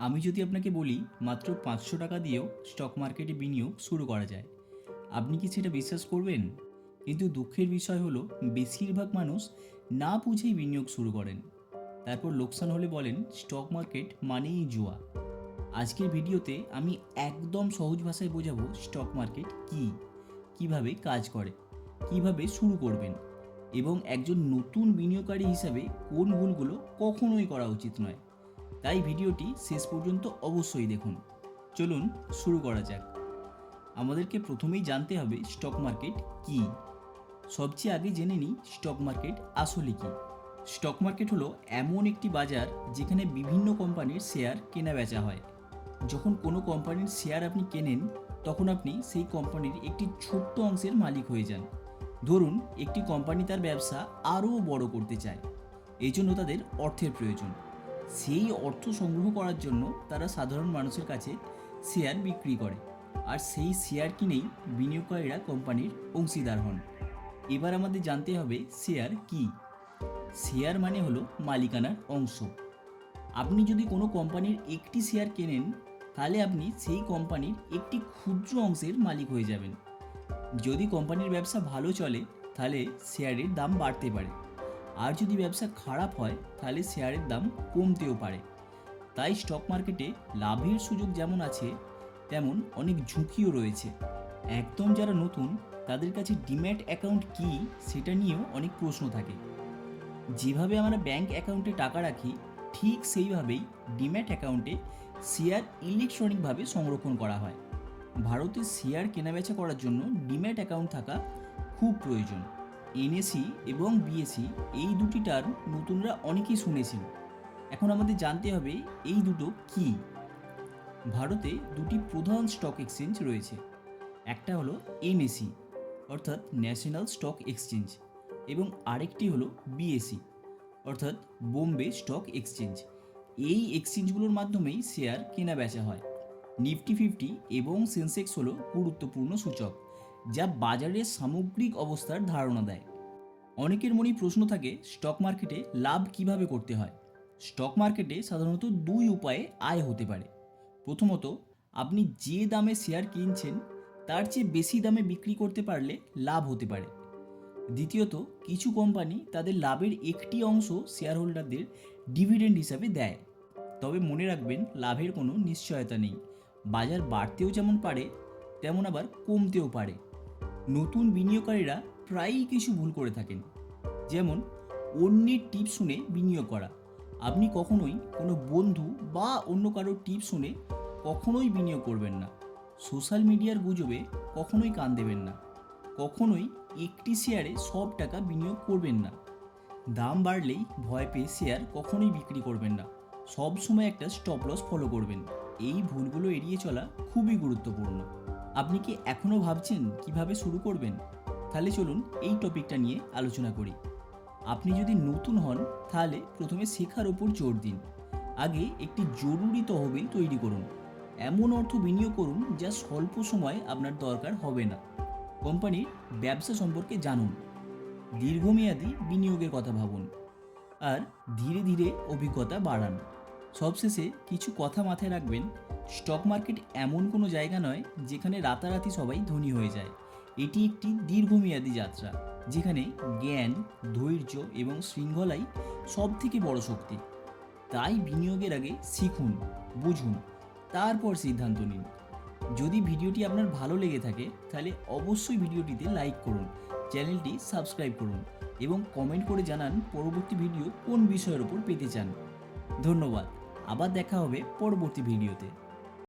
আমি যদি আপনাকে বলি মাত্র 500 টাকা দিয়েও স্টক মার্কেটে বিনিয়োগ শুরু করা যায়, আপনি কি সেটা বিশ্বাস করবেন? কিন্তু দুঃখের বিষয় হলো বেশিরভাগ মানুষ না বুঝেই বিনিয়োগ শুরু করেন, তারপর লোকসান হলে বলেন স্টক মার্কেট মানেই জুয়া। আজকের ভিডিওতে আমি একদম সহজ ভাষায় বোঝাবো স্টক মার্কেট কী, কীভাবে কাজ করে, কিভাবে শুরু করবেন এবং একজন নতুন বিনিয়োগকারী হিসাবে কোন ভুলগুলো কখনোই করা উচিত নয়। তাই ভিডিওটি শেষ পর্যন্ত অবশ্যই দেখুন। চলুন শুরু করা যাক। আমাদেরকে প্রথমেই জানতে হবে স্টক মার্কেট কী। সবচেয়ে আগে জেনে নিই স্টক মার্কেট আসলে কী। স্টক মার্কেট হলো এমন একটি বাজার যেখানে বিভিন্ন কোম্পানির শেয়ার কেনা বেচা হয়। যখন কোনো কোম্পানির শেয়ার আপনি কেনেন, তখন আপনি সেই কোম্পানির একটি ছোট্ট অংশের মালিক হয়ে যান। ধরুন একটি কোম্পানি তার ব্যবসা আরও বড় করতে চায়, এই জন্য তাদের অর্থের প্রয়োজন। সেই অর্থ সংগ্রহ করার জন্য তারা সাধারণ মানুষের কাছে শেয়ার বিক্রি করে, আর সেই শেয়ার কিনেই বিনিয়োগকারীরা কোম্পানির অংশীদার হন। এবার আমাদের জানতে হবে শেয়ার কি। শেয়ার মানে হলো মালিকানার অংশ। আপনি যদি কোনো কোম্পানির একটি শেয়ার কেনেন, তাহলে আপনি সেই কোম্পানির একটি ক্ষুদ্র অংশের মালিক হয়ে যাবেন। যদি কোম্পানির ব্যবসা ভালো চলে, তাহলে শেয়ারের দাম বাড়তে পারে, আর যদি ব্যবসা খারাপ হয় তাহলে শেয়ারের দাম কমতেও পারে। তাই স্টক মার্কেটে লাভের সুযোগ যেমন আছে, তেমন অনেক ঝুঁকিও রয়েছে। একদম যারা নতুন, তাদের কাছে ডিম্যাট অ্যাকাউন্ট কী সেটা নিয়েও অনেক প্রশ্ন থাকে। যেভাবে আমরা ব্যাংক অ্যাকাউন্টে টাকা রাখি, ঠিক সেইভাবেই ডিম্যাট অ্যাকাউন্টে শেয়ার ইলেকট্রনিকভাবে সংরক্ষণ করা হয়। ভারতে শেয়ার কেনাবেচা করার জন্য ডিম্যাট অ্যাকাউন্ট থাকা খুব প্রয়োজন। এনএসই এবং বিএসই, এই দুটি টার্ম নতুনরা অনেকেই শুনেছেন। এখন আমাদের জানতে হবে এই দুটো কী। ভারতে দুটি প্রধান স্টক এক্সচেঞ্জ রয়েছে। একটা হলো এনএসই, অর্থাৎ ন্যাশনাল স্টক এক্সচেঞ্জ, এবং আরেকটি হলো বিএসই, অর্থাৎ বোম্বে স্টক এক্সচেঞ্জ। এই এক্সচেঞ্জগুলোর মাধ্যমেই শেয়ার কেনা বেচা হয়। নিফটি 50 এবং সেন্সেক্স হলো গুরুত্বপূর্ণ সূচক, যা বাজারের সামগ্রিক অবস্থার ধারণা দেয়। অনেকের মনেই প্রশ্ন থাকে স্টক মার্কেটে লাভ কিভাবে করতে হয়। স্টক মার্কেটে সাধারণত দুই উপায়ে আয় হতে পারে। প্রথমত, আপনি যে দামে শেয়ার কিনছেন তার চেয়ে বেশি দামে বিক্রি করতে পারলে লাভ হতে পারে। দ্বিতীয়ত, কিছু কোম্পানি তাদের লাভের একটি অংশ শেয়ার হোল্ডারদের ডিভিডেন্ড হিসাবে দেয়। তবে মনে রাখবেন, লাভের কোনো নিশ্চয়তা নেই। বাজার বাড়তেও যেমন পারে, তেমন আবার কমতেও পারে। নতুন বিনিয়োগকারীরা প্রায়ই কিছু ভুল করে থাকেন, যেমন অন্যের টিপস শুনে বিনিয়োগ করা। আপনি কখনোই কোনো বন্ধু বা অন্য কারোর টিপস শুনে কখনোই বিনিয়োগ করবেন না। সোশ্যাল মিডিয়ার গুজবে কখনোই কান দেবেন না। কখনোই একটি শেয়ারে সব টাকা বিনিয়োগ করবেন না। দাম বাড়লেই ভয় পেয়ে শেয়ার কখনোই বিক্রি করবেন না। সব সময় একটা স্টপ লস ফলো করবেন। এই ভুলগুলো এড়িয়ে চলা খুবই গুরুত্বপূর্ণ। আপনি কি এখনও ভাবছেন কিভাবে শুরু করবেন? তাহলে চলুন এই টপিকটা নিয়ে আলোচনা করি। আপনি যদি নতুন হন, তাহলে প্রথমে শেখার ওপর জোর দিন। আগে একটি জরুরি তহবিল তৈরি করুন। এমন অর্থ বিনিয়োগ করুন যা স্বল্প সময়ে আপনার দরকার হবে না। কোম্পানির ব্যবসা সম্পর্কে জানুন। দীর্ঘমেয়াদী বিনিয়োগের কথা ভাবুন, আর ধীরে ধীরে অভিজ্ঞতা বাড়ান। সবশেষে কিছু কথা মাথায় রাখবেন, স্টক মার্কেট এমন কোনো জায়গা নয় যেখানে রাতারাতি সবাই ধনী হয়ে যায়। এটি একটি দীর্ঘমেয়াদী যাত্রা, যেখানে জ্ঞান, ধৈর্য এবং শৃঙ্খলাই সব থেকে বড় শক্তি। তাই বিনিয়োগের আগে শিখুন, বুঝুন, তারপর সিদ্ধান্ত নিন। যদি ভিডিওটি আপনার ভালো লেগে থাকে, তাহলে অবশ্যই ভিডিওটিতে লাইক করুন, চ্যানেলটি সাবস্ক্রাইব করুন এবং কমেন্ট করে জানান পরবর্তী ভিডিও কোন বিষয়ের ওপর পেতে চান। ধন্যবাদ। আবার দেখা হবে পরবর্তী ভিডিওতে।